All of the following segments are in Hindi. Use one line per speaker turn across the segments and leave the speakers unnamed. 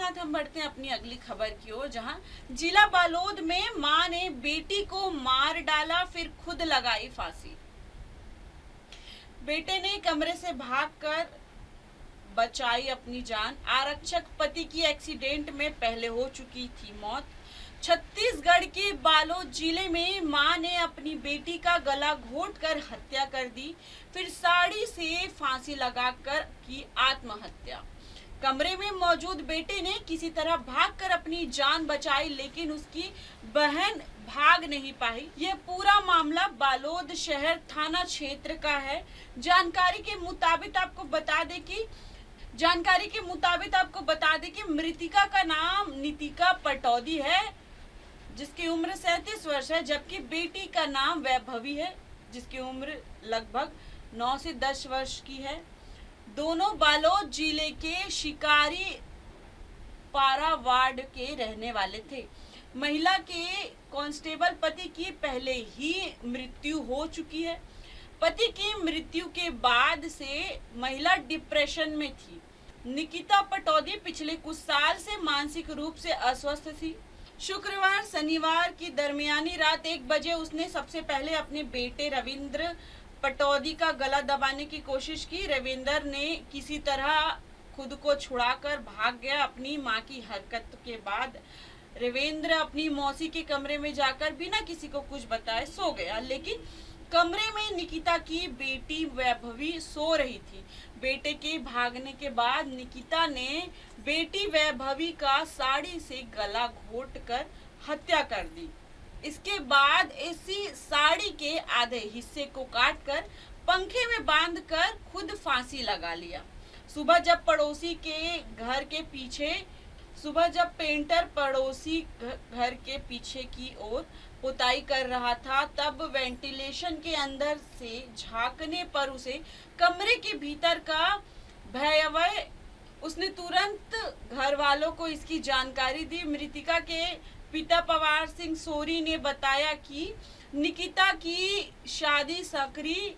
साथ हम बढ़ते हैं अपनी अगली खबर की ओर, जहां जिला बालोद में मां ने बेटी को मार डाला, फिर खुद लगाई फांसी। बेटे ने कमरे से भागकर बचाई अपनी जान। आरक्षक पति की एक्सीडेंट में पहले हो चुकी थी मौत। छत्तीसगढ़ के बालोद जिले में मां ने अपनी बेटी का गला घोंटकर हत्या कर दी, फिर साड़ी से फांसी लगाकर की आत्महत्या। कमरे में मौजूद बेटे ने किसी तरह भागकर अपनी जान बचाई, लेकिन उसकी बहन भाग नहीं पाई। यह पूरा मामला बालोद शहर थाना क्षेत्र का है। जानकारी के मुताबिक आपको बता दें कि मृतिका का नाम नितिका पटौदी है, जिसकी उम्र 37 वर्ष है, जबकि बेटी का नाम वैभवी है, जिसकी उम्र लगभग 9 से 10 वर्ष की है। दोनों बालोद जिले के शिकारी पारा वार्ड के रहने वाले थे। महिला के कांस्टेबल पति की पहले ही मृत्यु हो चुकी है। पति की मृत्यु के बाद से महिला डिप्रेशन में थी। निकिता पटौदी पिछले कुछ साल से मानसिक रूप से अस्वस्थ थी। शुक्रवार शनिवार की दरमियानी रात 1 बजे उसने सबसे पहले अपने बेटे रविंद्र पटौदी का गला दबाने की कोशिश की। रविंदर ने किसी तरह खुद को छुड़ाकर भाग गया। अपनी मां की हरकत के बाद रविंद्र अपनी मौसी के कमरे में जाकर बिना किसी को कुछ बताए सो गया, लेकिन कमरे में निकिता की बेटी वैभवी सो रही थी। बेटे के भागने के बाद निकिता ने बेटी वैभवी का साड़ी से गला घोंटकर हत्या कर दी। इसके बाद इसी साड़ी के आधे हिस्से को काटकर पंखे में बांधकर खुद फांसी लगा लिया। सुबह जब पेंटर पड़ोसी घर के पीछे की ओर पुताई कर रहा था, तब वेंटिलेशन के अंदर से झांकने पर उसे कमरे के भीतर का भयावह, उसने तुरंत घर वालों को इसकी जानकारी दी। मृतिका के पिता पवार सिंह सोरी ने बताया कि निकिता की शादी सकरी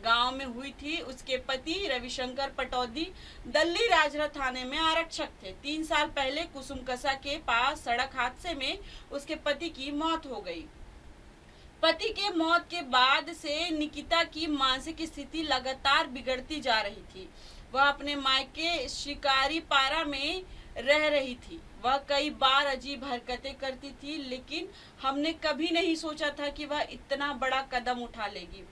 गांव में हुई थी। उसके पति रविशंकर पटौदी दल्ली राजरा थाने में आरक्षक थे। 3 साल पहले कुसुमकसा के पास सड़क हादसे में उसके पति की मौत हो गई। पति के मौत के बाद से निकिता की मानसिक स्थिति लगातार बिगड़ती जा रही थी। वह अपने मायके शिकारी पारा में रह रही थी। वह कई बार अजीब हरकतें करती थी, लेकिन हमने कभी नहीं सोचा था कि वह इतना बड़ा कदम उठा लेगी।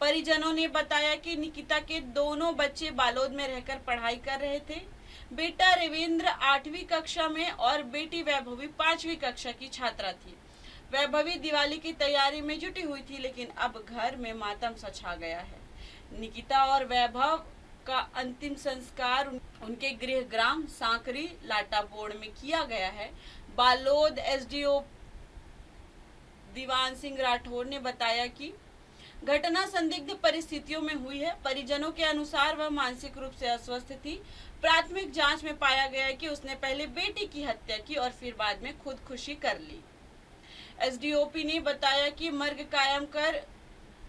परिजनों ने बताया कि निकिता के दोनों बच्चे बालोद में रहकर पढ़ाई कर रहे थे। बेटा रविंद्र 8वीं कक्षा में और बेटी वैभवी 5वीं कक्षा की छात्रा थी। वैभवी दिवाली की तैयारी में जुटी हुई थी, लेकिन अब घर में मातम सा छा गया है। निकिता और वैभव का अंतिम संस्कार उनके गृह ग्राम सांकरी लाटा बोर्ड में किया गया है। बालोद एसडीओ दीवान सिंह राठौर ने बताया कि घटना संदिग्ध परिस्थितियों में हुई है। परिजनों के अनुसार वह मानसिक रूप से अस्वस्थ थी। प्राथमिक जांच में पाया गया कि उसने पहले बेटी की हत्या की और फिर बाद में खुदकुशी कर ली। एसडीओपी ने बताया कि मर्ग कायम कर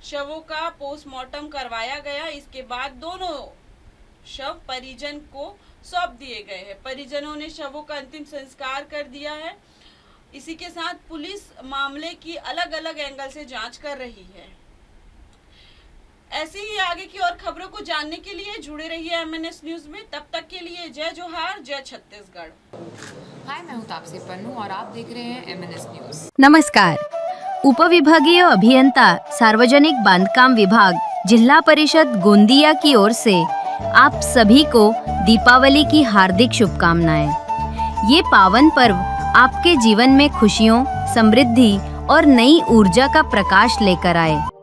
शवों का पोस्टमार्टम करवाया गया। इसके बाद दोनों शव परिजन को सौंप दिए गए हैं। परिजनों ने शवों का अंतिम संस्कार कर दिया है। इसी के साथ पुलिस मामले की अलग अलग एंगल से जांच कर रही है। ऐसी ही आगे की और खबरों को जानने के लिए जुड़े रहिए MNS न्यूज में। तब तक के लिए जय जोहार, जय छत्तीसगढ़।
हाय, मैं हूँ तापसी पन्नू और आप देख रहे हैं MNS न्यूज।
नमस्कार। उपविभागीय अभियंता सार्वजनिक बांधकाम विभाग जिला परिषद गोंदिया की ओर से आप सभी को दीपावली की हार्दिक शुभकामनाएं। ये पावन पर्व आपके जीवन में खुशियों, समृद्धि और नई ऊर्जा का प्रकाश लेकर आए।